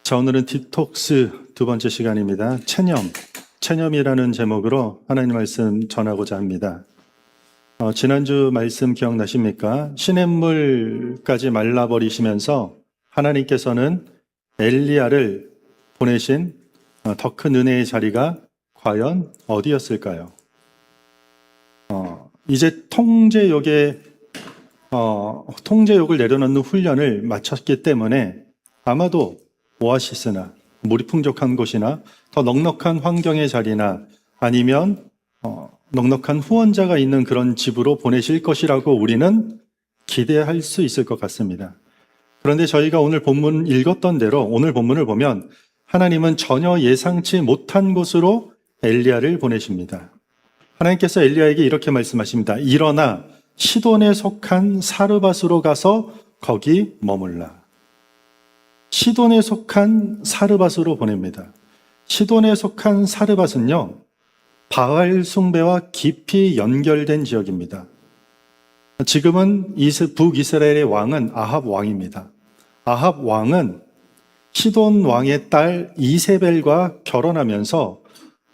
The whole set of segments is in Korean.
자, 오늘은 디톡스 두 번째 시간입니다. 체념이라는 제목으로 하나님 말씀 전하고자 합니다. 지난주 말씀 기억나십니까? 시냇물까지 말라버리시면서 하나님께서는 엘리야를 보내신 더 큰 은혜의 자리가 과연 어디였을까요? 이제 통제욕을 내려놓는 훈련을 마쳤기 때문에 아마도 오아시스나 물이 풍족한 곳이나 더 넉넉한 환경의 자리나 아니면 넉넉한 후원자가 있는 그런 집으로 보내실 것이라고 우리는 기대할 수 있을 것 같습니다. 그런데 저희가 오늘 본문 읽었던 대로 오늘 본문을 보면 하나님은 전혀 예상치 못한 곳으로 엘리야를 보내십니다. 하나님께서 엘리야에게 이렇게 말씀하십니다. 일어나 시돈에 속한 사르밧으로 가서 거기 머물라. 시돈에 속한 사르밧으로 보냅니다. 시돈에 속한 사르밧은요, 바알 숭배와 깊이 연결된 지역입니다. 지금은 북이스라엘의 왕은 아합 왕입니다. 아합 왕은 시돈 왕의 딸 이세벨과 결혼하면서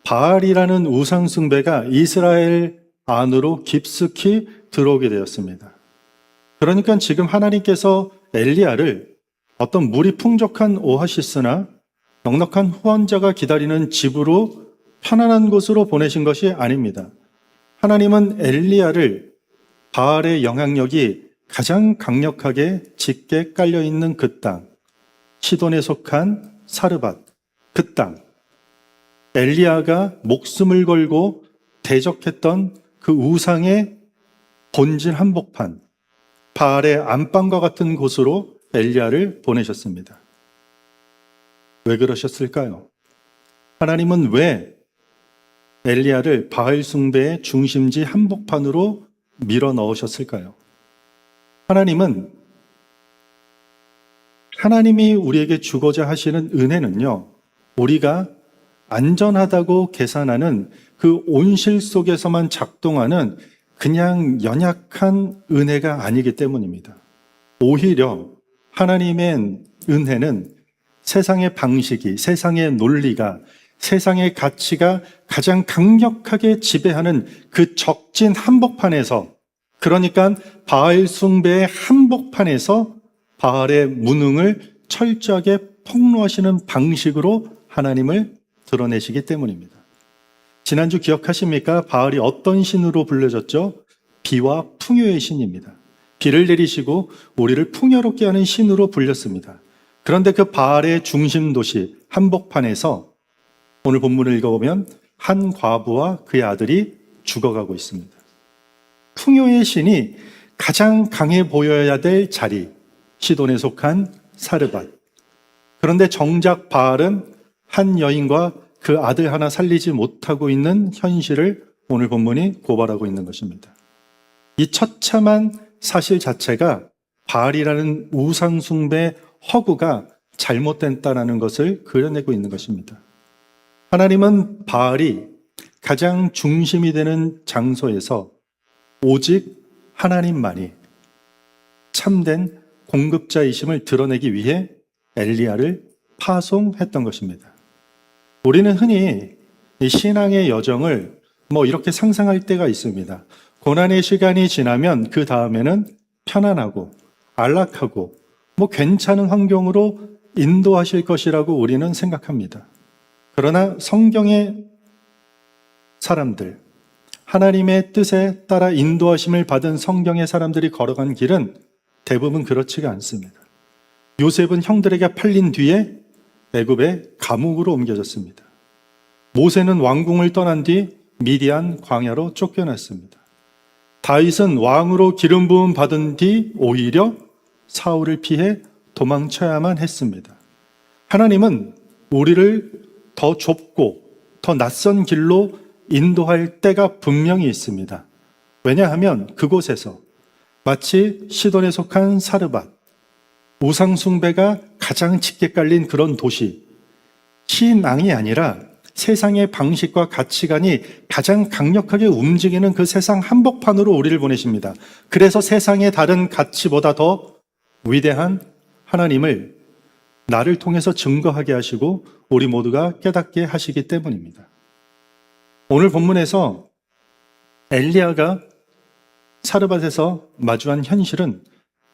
바알이라는 우상 숭배가 이스라엘 안으로 깊숙이 들어오게 되었습니다. 그러니까 지금 하나님께서 엘리야를 어떤 물이 풍족한 오아시스나 넉넉한 후원자가 기다리는 집으로 편안한 곳으로 보내신 것이 아닙니다. 하나님은 엘리야를 바알의 영향력이 가장 강력하게 짙게 깔려있는 그 땅, 시돈에 속한 사르밧, 그 땅, 엘리야가 목숨을 걸고 대적했던 그 우상의 본질 한복판, 바알의 안방과 같은 곳으로 엘리야를 보내셨습니다. 왜 그러셨을까요? 하나님은 왜 엘리야를 바알 숭배의 중심지 한복판으로 밀어 넣으셨을까요? 하나님이 우리에게 주고자 하시는 은혜는요, 우리가 안전하다고 계산하는 그 온실 속에서만 작동하는 그냥 연약한 은혜가 아니기 때문입니다. 오히려 하나님의 은혜는 세상의 방식이, 세상의 논리가, 세상의 가치가 가장 강력하게 지배하는 그 적진 한복판에서, 그러니까 바알 숭배의 한복판에서 바알의 무능을 철저하게 폭로하시는 방식으로 하나님을 드러내시기 때문입니다. 지난주 기억하십니까? 바알이 어떤 신으로 불려졌죠? 비와 풍요의 신입니다. 비를 내리시고 우리를 풍요롭게 하는 신으로 불렸습니다. 그런데 그 바알의 중심 도시 한복판에서 오늘 본문을 읽어보면 한 과부와 그의 아들이 죽어가고 있습니다. 풍요의 신이 가장 강해 보여야 될 자리, 시돈에 속한 사르밧. 그런데 정작 바알은 한 여인과 그 아들 하나 살리지 못하고 있는 현실을 오늘 본문이 고발하고 있는 것입니다. 이 처참한 사실 자체가 바알이라는 우상숭배 허구가 잘못됐다는 것을 그려내고 있는 것입니다. 하나님은 바알이 가장 중심이 되는 장소에서 오직 하나님만이 참된 공급자이심을 드러내기 위해 엘리야를 파송했던 것입니다. 우리는 흔히 이 신앙의 여정을 이렇게 상상할 때가 있습니다. 고난의 시간이 지나면 그 다음에는 편안하고 안락하고 괜찮은 환경으로 인도하실 것이라고 우리는 생각합니다. 그러나 성경의 사람들, 하나님의 뜻에 따라 인도하심을 받은 성경의 사람들이 걸어간 길은 대부분 그렇지가 않습니다. 요셉은 형들에게 팔린 뒤에 애굽의 감옥으로 옮겨졌습니다. 모세는 왕궁을 떠난 뒤 미디안 광야로 쫓겨났습니다. 다윗은 왕으로 기름 부음 받은 뒤 오히려 사울을 피해 도망쳐야만 했습니다. 하나님은 우리를 더 좁고 더 낯선 길로 인도할 때가 분명히 있습니다. 왜냐하면 그곳에서 마치 시돈에 속한 사르밧, 우상숭배가 가장 짙게 깔린 그런 도시, 신앙이 아니라 세상의 방식과 가치관이 가장 강력하게 움직이는 그 세상 한복판으로 우리를 보내십니다. 그래서 세상의 다른 가치보다 더 위대한 하나님을 나를 통해서 증거하게 하시고 우리 모두가 깨닫게 하시기 때문입니다. 오늘 본문에서 엘리야가 사르밧에서 마주한 현실은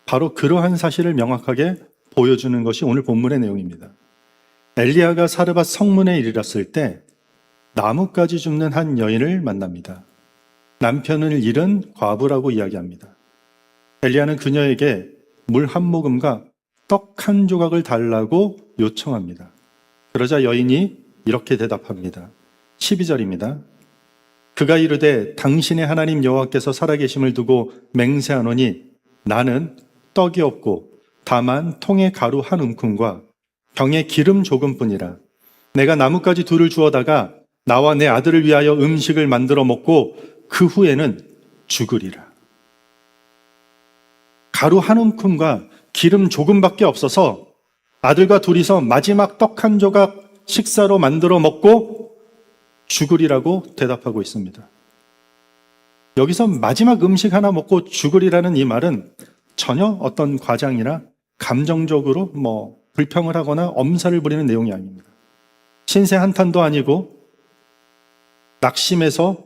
바로 그러한 사실을 명확하게 보여주는 것이 오늘 본문의 내용입니다. 엘리야가 사르밧 성문에 이르렀을 때 나뭇가지 줍는 한 여인을 만납니다. 남편을 잃은 과부라고 이야기합니다. 엘리야는 그녀에게 물 한 모금과 떡 한 조각을 달라고 요청합니다. 그러자 여인이 이렇게 대답합니다. 12절입니다. 그가 이르되 당신의 하나님 여호와께서 살아계심을 두고 맹세하노니 나는 떡이 없고 다만 통에 가루 한 움큼과 병에 기름 조금뿐이라. 내가 나뭇가지 둘을 주어다가 나와 내 아들을 위하여 음식을 만들어 먹고 그 후에는 죽으리라. 가루 한 움큼과 기름 조금밖에 없어서 아들과 둘이서 마지막 떡 한 조각 식사로 만들어 먹고 죽으리라고 대답하고 있습니다. 여기서 마지막 음식 하나 먹고 죽으리라는 이 말은 전혀 어떤 과장이나 감정적으로 불평을 하거나 엄살을 부리는 내용이 아닙니다. 신세 한탄도 아니고 낙심해서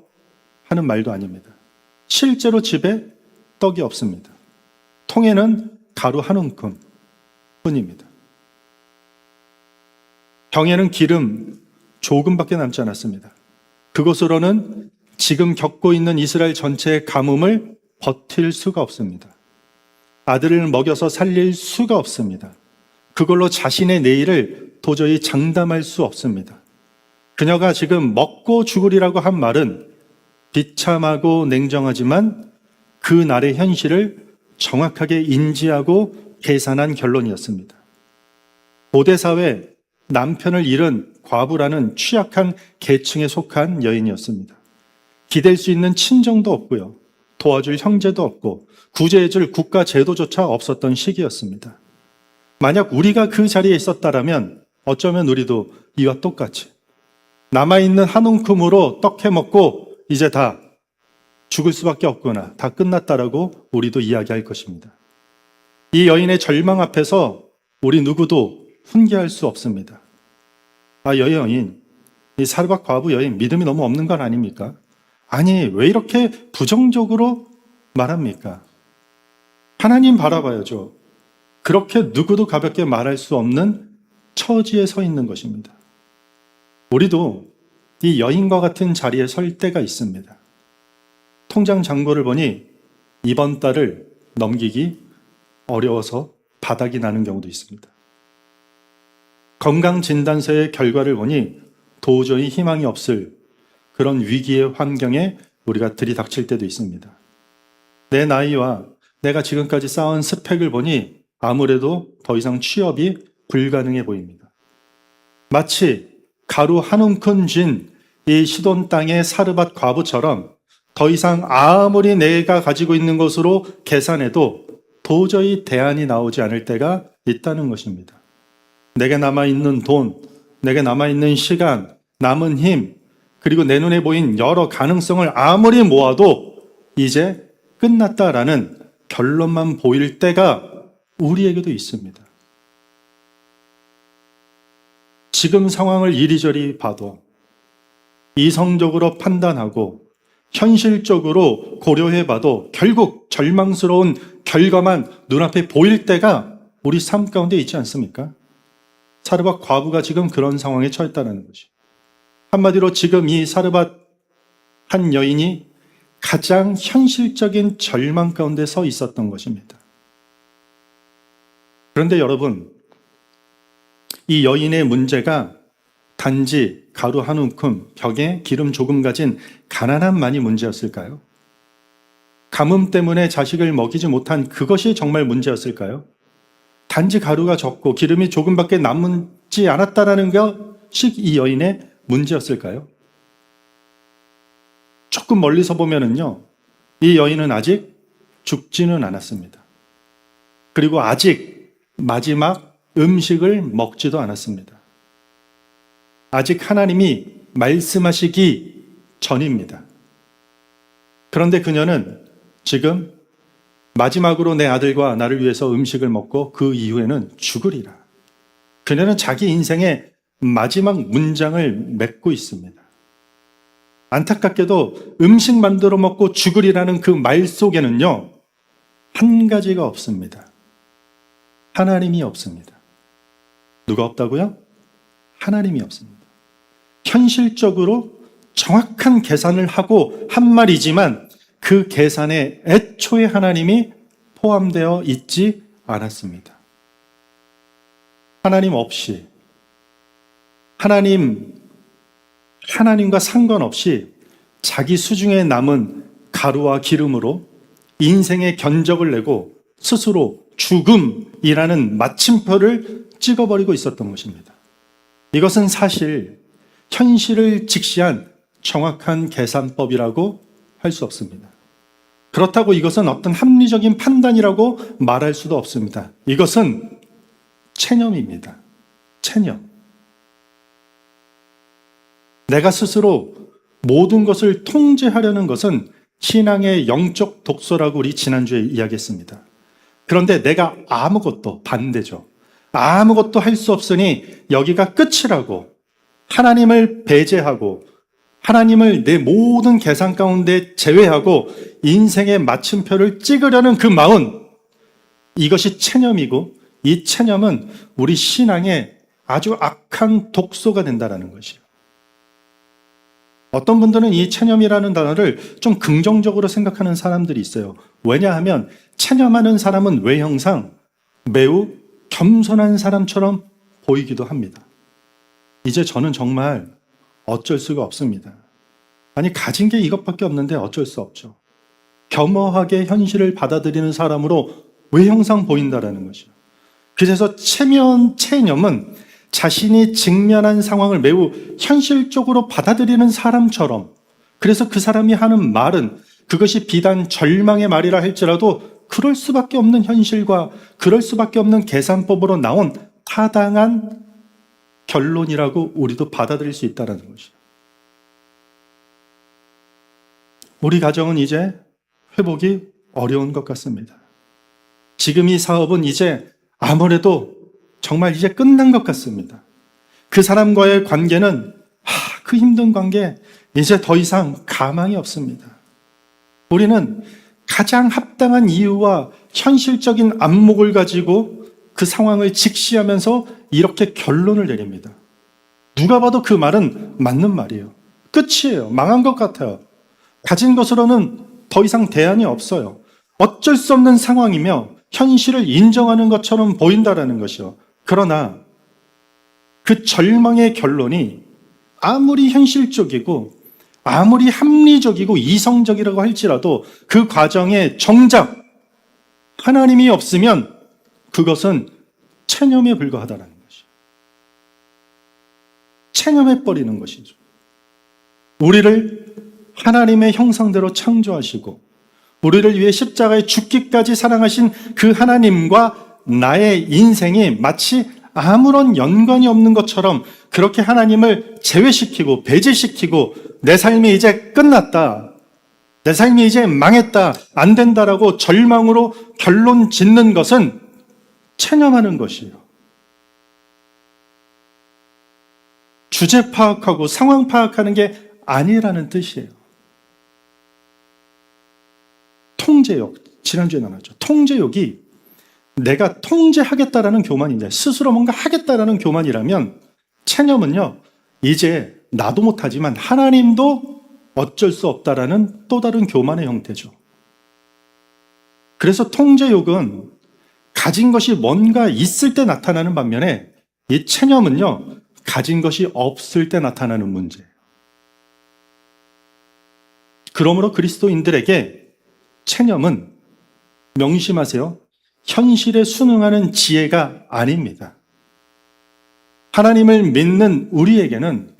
하는 말도 아닙니다. 실제로 집에 떡이 없습니다. 통에는 가루 한 움큼 뿐입니다. 병에는 기름 조금밖에 남지 않았습니다. 그것으로는 지금 겪고 있는 이스라엘 전체의 가뭄을 버틸 수가 없습니다. 아들을 먹여서 살릴 수가 없습니다. 그걸로 자신의 내일을 도저히 장담할 수 없습니다. 그녀가 지금 먹고 죽으리라고 한 말은 비참하고 냉정하지만 그 날의 현실을 정확하게 인지하고 계산한 결론이었습니다. 고대 사회 남편을 잃은 과부라는 취약한 계층에 속한 여인이었습니다. 기댈 수 있는 친정도 없고요. 도와줄 형제도 없고 구제해줄 국가 제도조차 없었던 시기였습니다. 만약 우리가 그 자리에 있었다면 어쩌면 우리도 이와 똑같이 남아있는 한 움큼으로 떡 해먹고 이제 다 죽을 수밖에 없구나, 다 끝났다라고 우리도 이야기할 것입니다. 이 여인의 절망 앞에서 우리 누구도 훈계할 수 없습니다. 여인, 이 사르밧 과부 여인 믿음이 너무 없는 건 아닙니까? 아니, 왜 이렇게 부정적으로 말합니까? 하나님 바라봐야죠. 그렇게 누구도 가볍게 말할 수 없는 처지에 서 있는 것입니다. 우리도 이 여인과 같은 자리에 설 때가 있습니다. 통장 잔고를 보니 이번 달을 넘기기 어려워서 바닥이 나는 경우도 있습니다. 건강진단서의 결과를 보니 도저히 희망이 없을 그런 위기의 환경에 우리가 들이닥칠 때도 있습니다. 내 나이와 내가 지금까지 쌓은 스펙을 보니 아무래도 더 이상 취업이 불가능해 보입니다. 마치 가루 한 움큼 쥔 이 시돈 땅의 사르밧 과부처럼 더 이상 아무리 내가 가지고 있는 것으로 계산해도 도저히 대안이 나오지 않을 때가 있다는 것입니다. 내게 남아있는 돈, 내게 남아있는 시간, 남은 힘, 그리고 내 눈에 보인 여러 가능성을 아무리 모아도 이제 끝났다라는 결론만 보일 때가 우리에게도 있습니다. 지금 상황을 이리저리 봐도 이성적으로 판단하고 현실적으로 고려해봐도 결국 절망스러운 결과만 눈앞에 보일 때가 우리 삶 가운데 있지 않습니까? 사르밧 과부가 지금 그런 상황에 처했다는 것이. 한마디로 지금 이 사르밧 한 여인이 가장 현실적인 절망 가운데 서 있었던 것입니다. 그런데 여러분, 이 여인의 문제가 단지 가루 한 움큼, 벽에 기름 조금 가진 가난함만이 문제였을까요? 가뭄 때문에 자식을 먹이지 못한 그것이 정말 문제였을까요? 단지 가루가 적고 기름이 조금밖에 남지 않았다라는 것이 이 여인의 문제였을까요? 조금 멀리서 보면은요, 이 여인은 아직 죽지는 않았습니다. 그리고 아직 마지막 음식을 먹지도 않았습니다. 아직 하나님이 말씀하시기 전입니다. 그런데 그녀는 지금 마지막으로 내 아들과 나를 위해서 음식을 먹고 그 이후에는 죽으리라. 그녀는 자기 인생의 마지막 문장을 맺고 있습니다. 안타깝게도 음식 만들어 먹고 죽으리라는 그 말 속에는요, 한 가지가 없습니다. 하나님이 없습니다. 누가 없다고요? 하나님이 없습니다. 현실적으로 정확한 계산을 하고 한 말이지만 그 계산에 애초에 하나님이 포함되어 있지 않았습니다. 하나님 없이, 하나님과 상관없이 자기 수중에 남은 가루와 기름으로 인생의 견적을 내고 스스로 죽음이라는 마침표를 찍어버리고 있었던 것입니다. 이것은 사실 현실을 직시한 정확한 계산법이라고 할 수 없습니다. 그렇다고 이것은 어떤 합리적인 판단이라고 말할 수도 없습니다. 이것은 체념입니다. 체념. 내가 스스로 모든 것을 통제하려는 것은 신앙의 영적 독소라고 우리 지난주에 이야기했습니다. 그런데 내가 아무것도 반대죠. 아무것도 할 수 없으니 여기가 끝이라고 하나님을 배제하고 하나님을 내 모든 계산 가운데 제외하고 인생의 마침표를 찍으려는 그 마음, 이것이 체념이고 이 체념은 우리 신앙의 아주 악한 독소가 된다는 것이에요. 어떤 분들은 이 체념이라는 단어를 좀 긍정적으로 생각하는 사람들이 있어요. 왜냐하면 체념하는 사람은 외형상 매우 겸손한 사람처럼 보이기도 합니다. 이제 저는 정말 어쩔 수가 없습니다. 아니, 가진 게 이것밖에 없는데 어쩔 수 없죠. 겸허하게 현실을 받아들이는 사람으로 외형상 보인다라는 것이죠. 그래서 체념은 자신이 직면한 상황을 매우 현실적으로 받아들이는 사람처럼, 그래서 그 사람이 하는 말은 그것이 비단 절망의 말이라 할지라도 그럴 수밖에 없는 현실과 그럴 수밖에 없는 계산법으로 나온 타당한 결론이라고 우리도 받아들일 수 있다는 것이죠. 우리 가정은 이제 회복이 어려운 것 같습니다. 지금 이 사업은 이제 아무래도 정말 이제 끝난 것 같습니다. 그 사람과의 관계는 그 힘든 관계 이제 더 이상 가망이 없습니다. 우리는 가장 합당한 이유와 현실적인 안목을 가지고 그 상황을 직시하면서 이렇게 결론을 내립니다. 누가 봐도 그 말은 맞는 말이에요. 끝이에요. 망한 것 같아요. 가진 것으로는 더 이상 대안이 없어요. 어쩔 수 없는 상황이며 현실을 인정하는 것처럼 보인다라는 것이요. 그러나 그 절망의 결론이 아무리 현실적이고 아무리 합리적이고 이성적이라고 할지라도 그 과정에 정작 하나님이 없으면 그것은 체념에 불과하다는 것이죠. 체념해버리는 것이죠. 우리를 하나님의 형상대로 창조하시고 우리를 위해 십자가에 죽기까지 사랑하신 그 하나님과 나의 인생이 마치 아무런 연관이 없는 것처럼 그렇게 하나님을 제외시키고 배제시키고 내 삶이 이제 끝났다, 내 삶이 이제 망했다, 안 된다라고 절망으로 결론 짓는 것은 체념하는 것이에요. 주제 파악하고 상황 파악하는 게 아니라는 뜻이에요. 통제욕, 지난주에 나눴죠. 통제욕이 내가 통제하겠다라는 교만인데 스스로 뭔가 하겠다라는 교만이라면 체념은요, 이제 나도 못하지만 하나님도 어쩔 수 없다라는 또 다른 교만의 형태죠. 그래서 통제욕은 가진 것이 뭔가 있을 때 나타나는 반면에 이 체념은요, 가진 것이 없을 때 나타나는 문제예요. 그러므로 그리스도인들에게 체념은, 명심하세요, 현실에 순응하는 지혜가 아닙니다. 하나님을 믿는 우리에게는,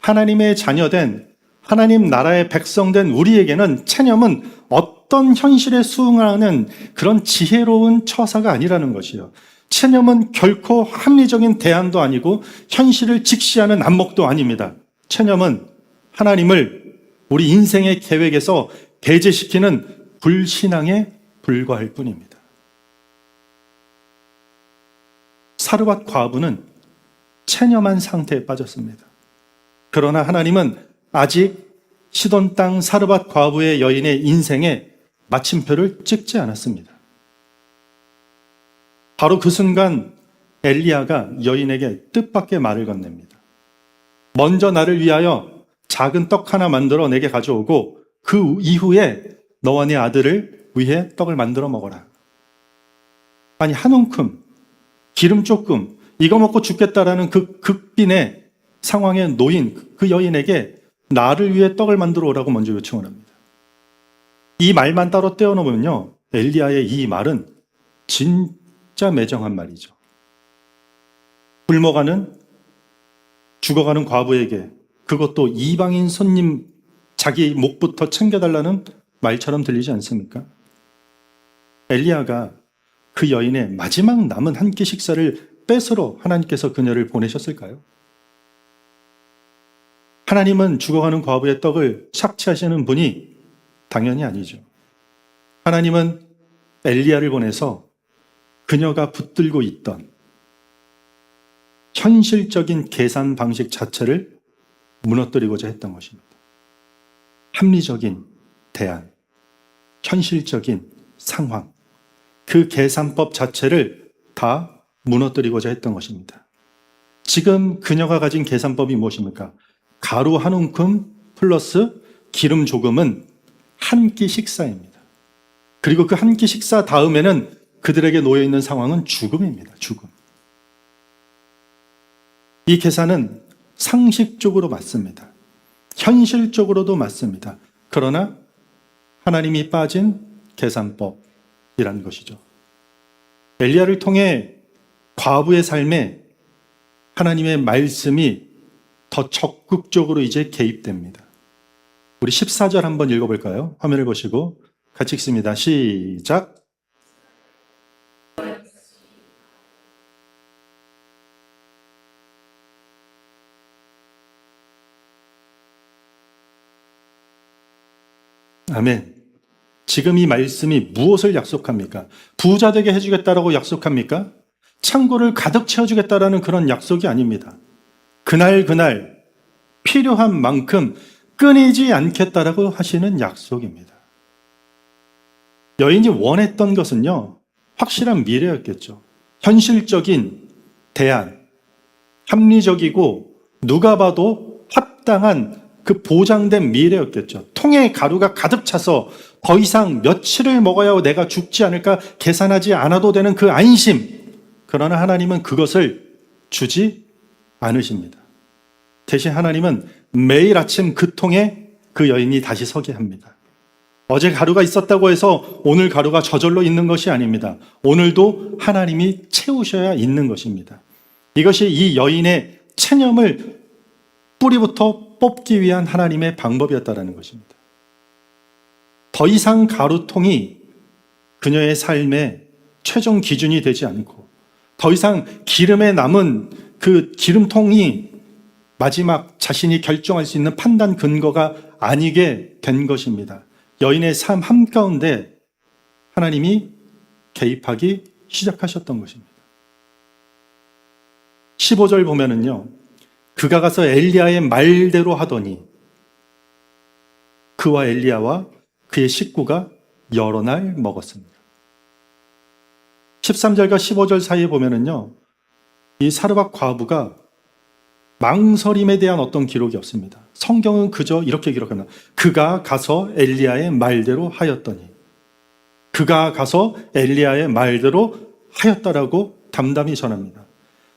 하나님의 자녀된, 하나님 나라의 백성된 우리에게는 체념은 어떤 현실에 수응하는 그런 지혜로운 처사가 아니라는 것이에요. 체념은 결코 합리적인 대안도 아니고 현실을 직시하는 안목도 아닙니다. 체념은 하나님을 우리 인생의 계획에서 배제시키는 불신앙에 불과할 뿐입니다. 사르밧 과부는 체념한 상태에 빠졌습니다. 그러나 하나님은 아직 시돈 땅 사르밧 과부의 여인의 인생에 마침표를 찍지 않았습니다. 바로 그 순간 엘리야가 여인에게 뜻밖의 말을 건넵니다. 먼저 나를 위하여 작은 떡 하나 만들어 내게 가져오고 그 이후에 너와 네 아들을 위해 떡을 만들어 먹어라. 아니, 한 움큼, 기름 조금, 이거 먹고 죽겠다라는 그 극빈의 상황에 놓인 그 여인에게 나를 위해 떡을 만들어 오라고 먼저 요청을 합니다. 이 말만 따로 떼어놓으면요, 엘리야의 이 말은 진짜 매정한 말이죠. 굶어가는, 죽어가는 과부에게, 그것도 이방인 손님 자기 목부터 챙겨달라는 말처럼 들리지 않습니까? 엘리야가 그 여인의 마지막 남은 한 끼 식사를 뺏으러 하나님께서 그녀를 보내셨을까요? 하나님은 죽어가는 과부의 떡을 삭취하시는 분이 당연히 아니죠. 하나님은 엘리야를 보내서 그녀가 붙들고 있던 현실적인 계산 방식 자체를 무너뜨리고자 했던 것입니다. 합리적인 대안, 현실적인 상황, 그 계산법 자체를 다 무너뜨리고자 했던 것입니다. 지금 그녀가 가진 계산법이 무엇입니까? 가루 한 움큼 플러스 기름 조금은 한 끼 식사입니다. 그리고 그 한 끼 식사 다음에는 그들에게 놓여있는 상황은 죽음입니다. 죽음. 이 계산은 상식적으로 맞습니다. 현실적으로도 맞습니다. 그러나 하나님이 빠진 계산법이라는 것이죠. 엘리야를 통해 과부의 삶에 하나님의 말씀이 더 적극적으로 이제 개입됩니다. 우리 14절 한번 읽어볼까요? 화면을 보시고 같이 읽습니다. 시작. 아멘. 지금 이 말씀이 무엇을 약속합니까? 부자 되게 해주겠다라고 약속합니까? 창고를 가득 채워주겠다라는 그런 약속이 아닙니다. 그날 필요한 만큼 끊이지 않겠다라고 하시는 약속입니다. 여인이 원했던 것은요, 확실한 미래였겠죠. 현실적인 대안, 합리적이고 누가 봐도 합당한 그 보장된 미래였겠죠. 통에 가루가 가득 차서 더 이상 며칠을 먹어야 내가 죽지 않을까 계산하지 않아도 되는 그 안심. 그러나 하나님은 그것을 주지 않으십니다. 대신 하나님은 매일 아침 그 통에 그 여인이 다시 서게 합니다. 어제 가루가 있었다고 해서 오늘 가루가 저절로 있는 것이 아닙니다. 오늘도 하나님이 채우셔야 있는 것입니다. 이것이 이 여인의 체념을 뿌리부터 뽑기 위한 하나님의 방법이었다는 것입니다. 더 이상 가루통이 그녀의 삶의 최종 기준이 되지 않고 더 이상 기름에 남은 그 기름통이 마지막 자신이 결정할 수 있는 판단 근거가 아니게 된 것입니다. 여인의 삶 한가운데 하나님이 개입하기 시작하셨던 것입니다. 15절 보면은요, 그가 가서 엘리야의 말대로 하더니 그와 엘리야와 그의 식구가 여러 날 먹었습니다. 13절과 15절 사이에 보면은요, 이 사르밧 과부가 망설임에 대한 어떤 기록이 없습니다. 성경은 그저 이렇게 기록합니다. 그가 가서 엘리야의 말대로 하였더니, 그가 가서 엘리야의 말대로 하였다라고 담담히 전합니다.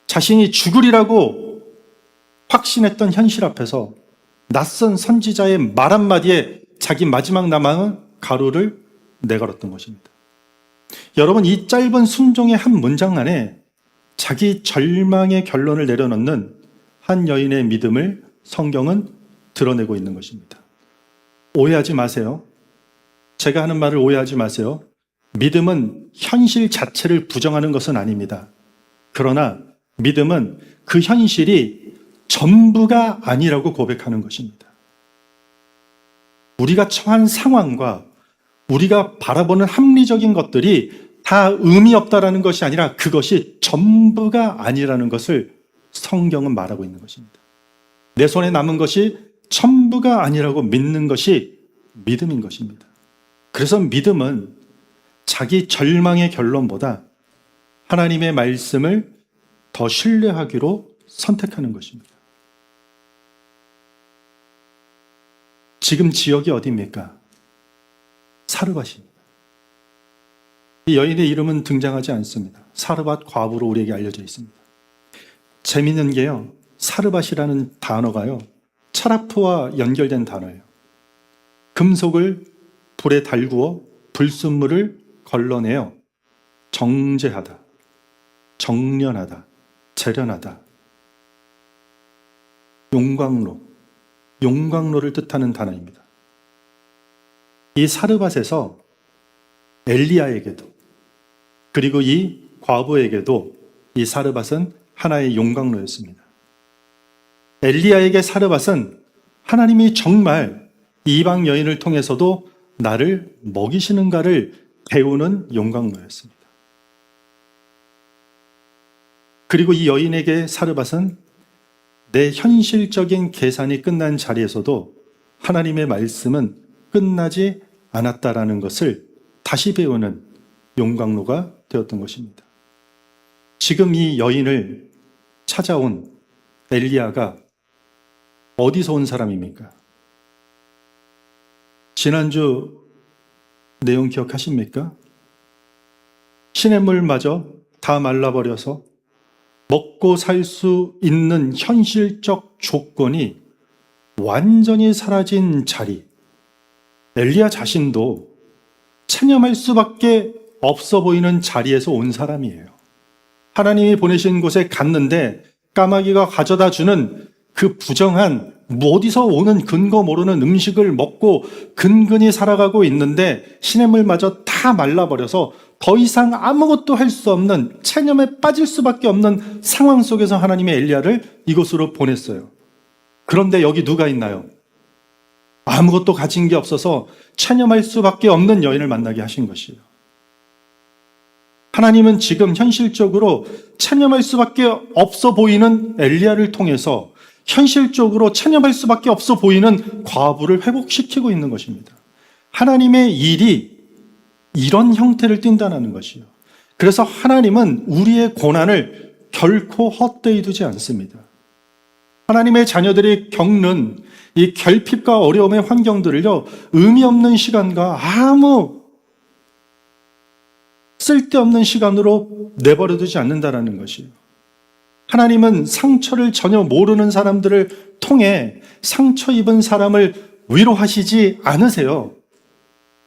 자신이 죽으리라고 확신했던 현실 앞에서 낯선 선지자의 말 한마디에 자기 마지막 남은 가루를 내걸었던 것입니다. 여러분, 이 짧은 순종의 한 문장 안에 자기 절망의 결론을 내려놓는 한 여인의 믿음을 성경은 드러내고 있는 것입니다. 오해하지 마세요. 제가 하는 말을 오해하지 마세요. 믿음은 현실 자체를 부정하는 것은 아닙니다. 그러나 믿음은 그 현실이 전부가 아니라고 고백하는 것입니다. 우리가 처한 상황과 우리가 바라보는 합리적인 것들이 다 의미 없다라는 것이 아니라 그것이 전부가 아니라는 것을 성경은 말하고 있는 것입니다. 내 손에 남은 것이 전부가 아니라고 믿는 것이 믿음인 것입니다. 그래서 믿음은 자기 절망의 결론보다 하나님의 말씀을 더 신뢰하기로 선택하는 것입니다. 지금 지역이 어디입니까? 사르밧입니다. 이 여인의 이름은 등장하지 않습니다. 사르밧 과부로 우리에게 알려져 있습니다. 재미있는 게요, 사르밧이라는 단어가요, 차라프와 연결된 단어예요. 금속을 불에 달구어 불순물을 걸러내어 정제하다, 정련하다, 재련하다. 용광로를 뜻하는 단어입니다. 이 사르밧에서 엘리야에게도 그리고 이 과부에게도 이 사르밧은 하나의 용광로였습니다. 엘리야에게 사르밧은 하나님이 정말 이방 여인을 통해서도 나를 먹이시는가를 배우는 용광로였습니다. 그리고 이 여인에게 사르밧은 내 현실적인 계산이 끝난 자리에서도 하나님의 말씀은 끝나지 않았다라는 것을 다시 배우는 용광로가 되었던 것입니다. 지금 이 여인을 찾아온 엘리야가 어디서 온 사람입니까? 지난주 내용 기억하십니까? 시냇물마저 다 말라버려서 먹고 살 수 있는 현실적 조건이 완전히 사라진 자리. 엘리야 자신도 체념할 수밖에 없어 보이는 자리에서 온 사람이에요. 하나님이 보내신 곳에 갔는데 까마귀가 가져다 주는 그 부정한 어디서 오는 근거 모르는 음식을 먹고 근근히 살아가고 있는데 시냇물마저 다 말라버려서 더 이상 아무것도 할 수 없는 체념에 빠질 수밖에 없는 상황 속에서 하나님의 엘리야를 이곳으로 보냈어요. 그런데 여기 누가 있나요? 아무것도 가진 게 없어서 체념할 수밖에 없는 여인을 만나게 하신 것이에요. 하나님은 지금 현실적으로 체념할 수밖에 없어 보이는 엘리야를 통해서 현실적으로 체념할 수밖에 없어 보이는 과부를 회복시키고 있는 것입니다. 하나님의 일이 이런 형태를 띈다는 것이요. 그래서 하나님은 우리의 고난을 결코 헛되이 두지 않습니다. 하나님의 자녀들이 겪는 이 결핍과 어려움의 환경들을요, 의미 없는 시간과 아무 쓸데없는 시간으로 내버려 두지 않는다는 것이에요. 하나님은 상처를 전혀 모르는 사람들을 통해 상처 입은 사람을 위로하시지 않으세요.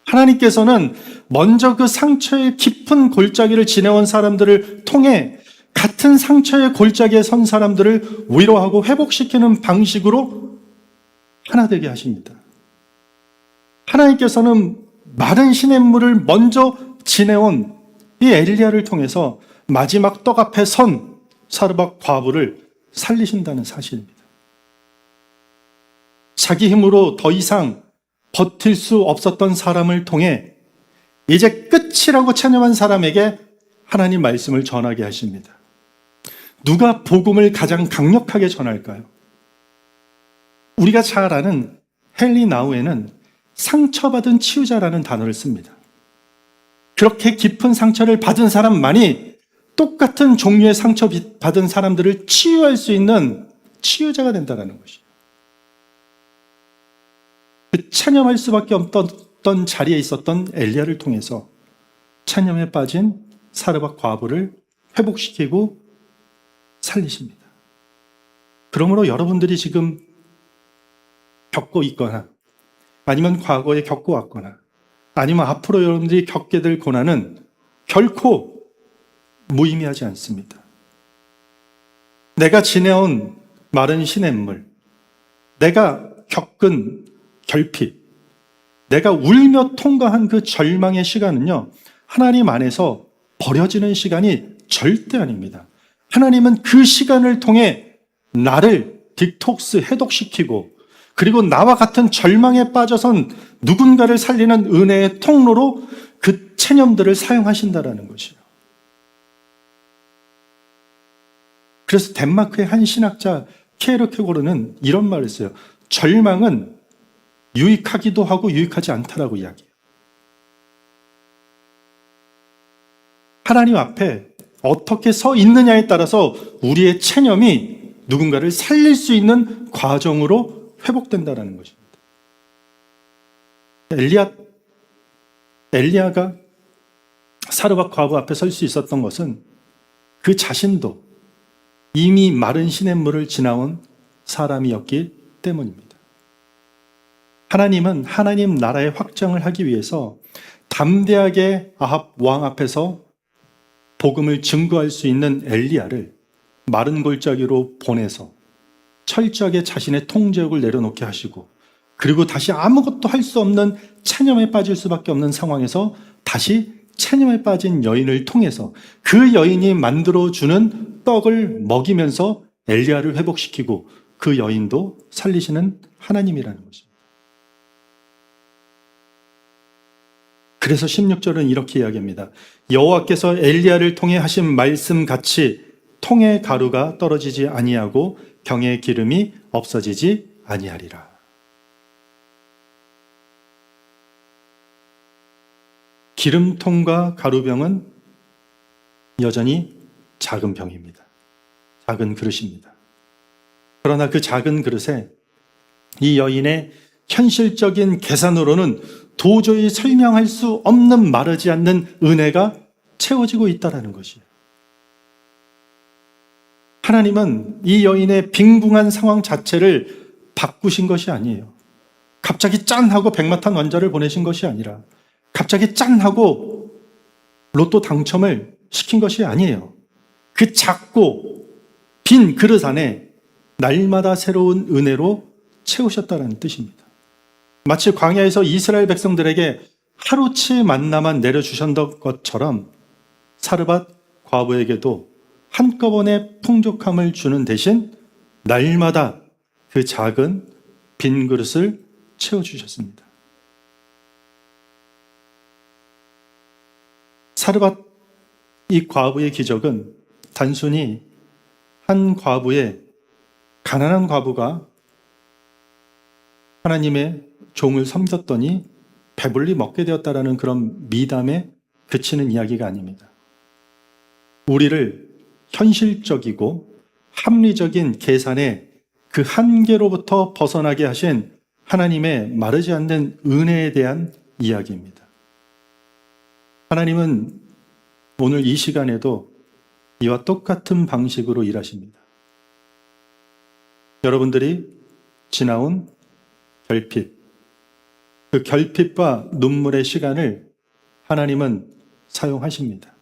하나님께서는 먼저 그 상처의 깊은 골짜기를 지내온 사람들을 통해 같은 상처의 골짜기에 선 사람들을 위로하고 회복시키는 방식으로 하나 되게 하십니다. 하나님께서는 마른 시냇물을 먼저 지내온 이 엘리야를 통해서 마지막 떡 앞에 선 사르밧 과부를 살리신다는 사실입니다. 자기 힘으로 더 이상 버틸 수 없었던 사람을 통해 이제 끝이라고 체념한 사람에게 하나님 말씀을 전하게 하십니다. 누가 복음을 가장 강력하게 전할까요? 우리가 잘 아는 헨리 나우에는 상처받은 치유자라는 단어를 씁니다. 그렇게 깊은 상처를 받은 사람만이 똑같은 종류의 상처받은 사람들을 치유할 수 있는 치유자가 된다는 것이에요. 그 체념할 수밖에 없던 자리에 있었던 엘리야를 통해서 체념에 빠진 사르밧 과부를 회복시키고 살리십니다. 그러므로 여러분들이 지금 겪고 있거나 아니면 과거에 겪어왔거나 아니면 앞으로 여러분들이 겪게 될 고난은 결코 무의미하지 않습니다. 내가 지내온 마른 시냇물, 내가 겪은 결핍, 내가 울며 통과한 그 절망의 시간은요, 하나님 안에서 버려지는 시간이 절대 아닙니다. 하나님은 그 시간을 통해 나를 디톡스, 해독시키고 그리고 나와 같은 절망에 빠져선 누군가를 살리는 은혜의 통로로 그 체념들을 사용하신다는 것이에요. 그래서 덴마크의 한 신학자 케르케고르는 이런 말을 했어요. 절망은 유익하기도 하고 유익하지 않다라고 이야기해요. 하나님 앞에 어떻게 서 있느냐에 따라서 우리의 체념이 누군가를 살릴 수 있는 과정으로 회복된다는 것입니다. 엘리야가 사르밧 과부 앞에 설 수 있었던 것은 그 자신도 이미 마른 시냇물을 지나온 사람이었기 때문입니다. 하나님은 하나님 나라의 확장을 하기 위해서 담대하게 아합 왕 앞에서 복음을 증거할 수 있는 엘리야를 마른 골짜기로 보내서 철저하게 자신의 통제욕을 내려놓게 하시고, 그리고 다시 아무것도 할 수 없는 체념에 빠질 수밖에 없는 상황에서 다시 체념에 빠진 여인을 통해서 그 여인이 만들어주는 떡을 먹이면서 엘리야를 회복시키고 그 여인도 살리시는 하나님이라는 것입니다. 그래서 16절은 이렇게 이야기합니다. 여호와께서 엘리야를 통해 하신 말씀같이 통의 가루가 떨어지지 아니하고 경의 기름이 없어지지 아니하리라. 기름통과 가루병은 여전히 작은 병입니다. 작은 그릇입니다. 그러나 그 작은 그릇에 이 여인의 현실적인 계산으로는 도저히 설명할 수 없는 마르지 않는 은혜가 채워지고 있다는 것이에요. 하나님은 이 여인의 빈궁한 상황 자체를 바꾸신 것이 아니에요. 갑자기 짠 하고 백마탄 원자를 보내신 것이 아니라 갑자기 짠 하고 로또 당첨을 시킨 것이 아니에요. 그 작고 빈 그릇 안에 날마다 새로운 은혜로 채우셨다는 뜻입니다. 마치 광야에서 이스라엘 백성들에게 하루치 만나만 내려주셨던 것처럼 사르밧 과부에게도 한꺼번에 풍족함을 주는 대신 날마다 그 작은 빈 그릇을 채워주셨습니다. 사르밧 이 과부의 기적은 단순히 한 과부의 가난한 과부가 하나님의 종을 섬겼더니 배불리 먹게 되었다라는 그런 미담에 그치는 이야기가 아닙니다. 우리를 현실적이고 합리적인 계산의 그 한계로부터 벗어나게 하신 하나님의 마르지 않는 은혜에 대한 이야기입니다. 하나님은 오늘 이 시간에도 이와 똑같은 방식으로 일하십니다. 여러분들이 지나온 결핍, 그 결핍과 눈물의 시간을 하나님은 사용하십니다.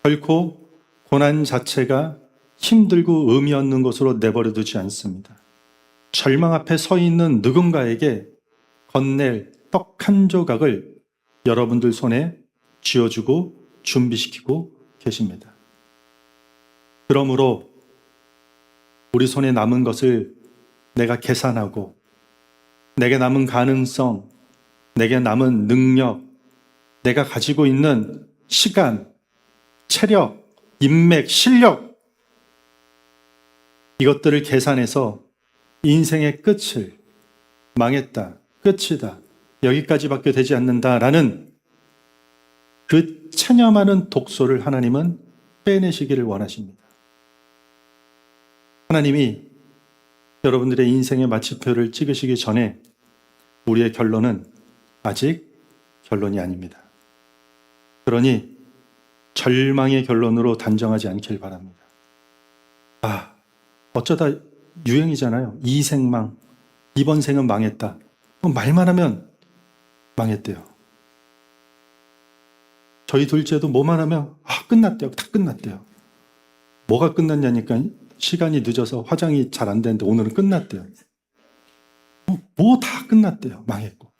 결코 고난 자체가 힘들고 의미 없는 것으로 내버려 두지 않습니다. 절망 앞에 서 있는 누군가에게 건넬 떡 한 조각을 여러분들 손에 쥐어주고 준비시키고 계십니다. 그러므로 우리 손에 남은 것을 내가 계산하고 내게 남은 가능성, 내게 남은 능력, 내가 가지고 있는 시간, 체력, 인맥, 실력, 이것들을 계산해서 인생의 끝을 망했다, 끝이다, 여기까지밖에 되지 않는다라는 그 체념하는 독소를 하나님은 빼내시기를 원하십니다. 하나님이 여러분들의 인생의 마침표를 찍으시기 전에 우리의 결론은 아직 결론이 아닙니다. 그러니 절망의 결론으로 단정하지 않길 바랍니다. 어쩌다 유행이잖아요. 이생망, 이번 생은 망했다. 말만 하면 망했대요. 저희 둘째도 뭐만 하면 끝났대요. 다 끝났대요. 뭐가 끝났냐니까 시간이 늦어서 화장이 잘 안 되는데 오늘은 끝났대요. 뭐 다 끝났대요. 망했고.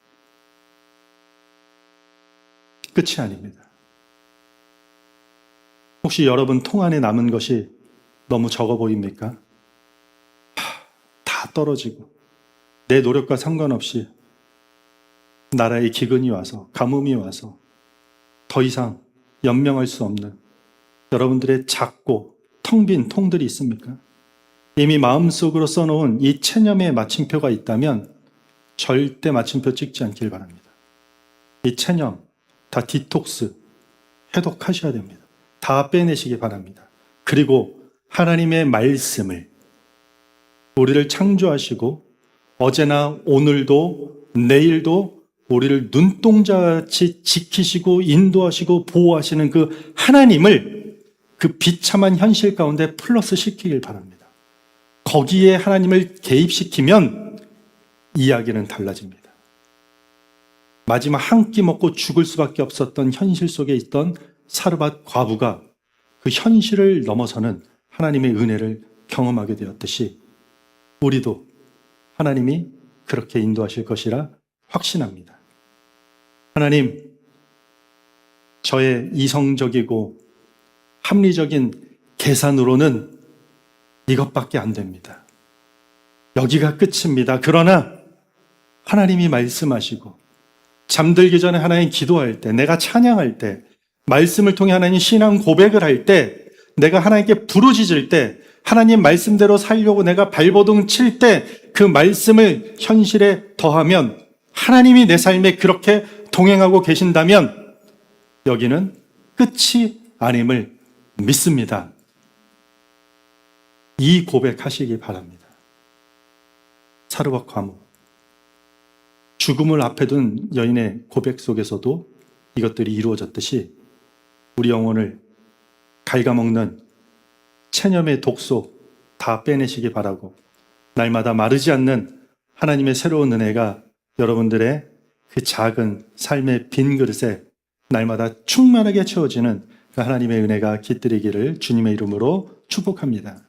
끝이 아닙니다. 혹시 여러분 통 안에 남은 것이 너무 적어 보입니까? 다 떨어지고 내 노력과 상관없이 나라의 기근이 와서, 가뭄이 와서 더 이상 연명할 수 없는 여러분들의 작고 텅 빈 통들이 있습니까? 이미 마음속으로 써놓은 이 체념의 마침표가 있다면 절대 마침표 찍지 않길 바랍니다. 이 체념 다 디톡스 해독하셔야 됩니다. 다 빼내시기 바랍니다. 그리고 하나님의 말씀을 우리를 창조하시고 어제나 오늘도 내일도 우리를 눈동자같이 지키시고 인도하시고 보호하시는 그 하나님을 그 비참한 현실 가운데 플러스 시키길 바랍니다. 거기에 하나님을 개입시키면 이야기는 달라집니다. 마지막 한 끼 먹고 죽을 수밖에 없었던 현실 속에 있던 사르밧 과부가 그 현실을 넘어서는 하나님의 은혜를 경험하게 되었듯이 우리도 하나님이 그렇게 인도하실 것이라 확신합니다. 하나님, 저의 이성적이고 합리적인 계산으로는 이것밖에 안 됩니다. 여기가 끝입니다. 그러나 하나님이 말씀하시고 잠들기 전에 하나님 기도할 때, 내가 찬양할 때, 말씀을 통해 하나님 신앙 고백을 할 때, 내가 하나님께 부르짖을 때, 하나님 말씀대로 살려고 내가 발버둥 칠 때 그 말씀을 현실에 더하면 하나님이 내 삶에 그렇게 동행하고 계신다면 여기는 끝이 아님을 믿습니다. 이 고백하시기 바랍니다. 사르밧 과부, 죽음을 앞에 둔 여인의 고백 속에서도 이것들이 이루어졌듯이 우리 영혼을 갉아먹는 체념의 독소 다 빼내시기 바라고, 날마다 마르지 않는 하나님의 새로운 은혜가 여러분들의 그 작은 삶의 빈 그릇에 날마다 충만하게 채워지는 그 하나님의 은혜가 깃들이기를 주님의 이름으로 축복합니다.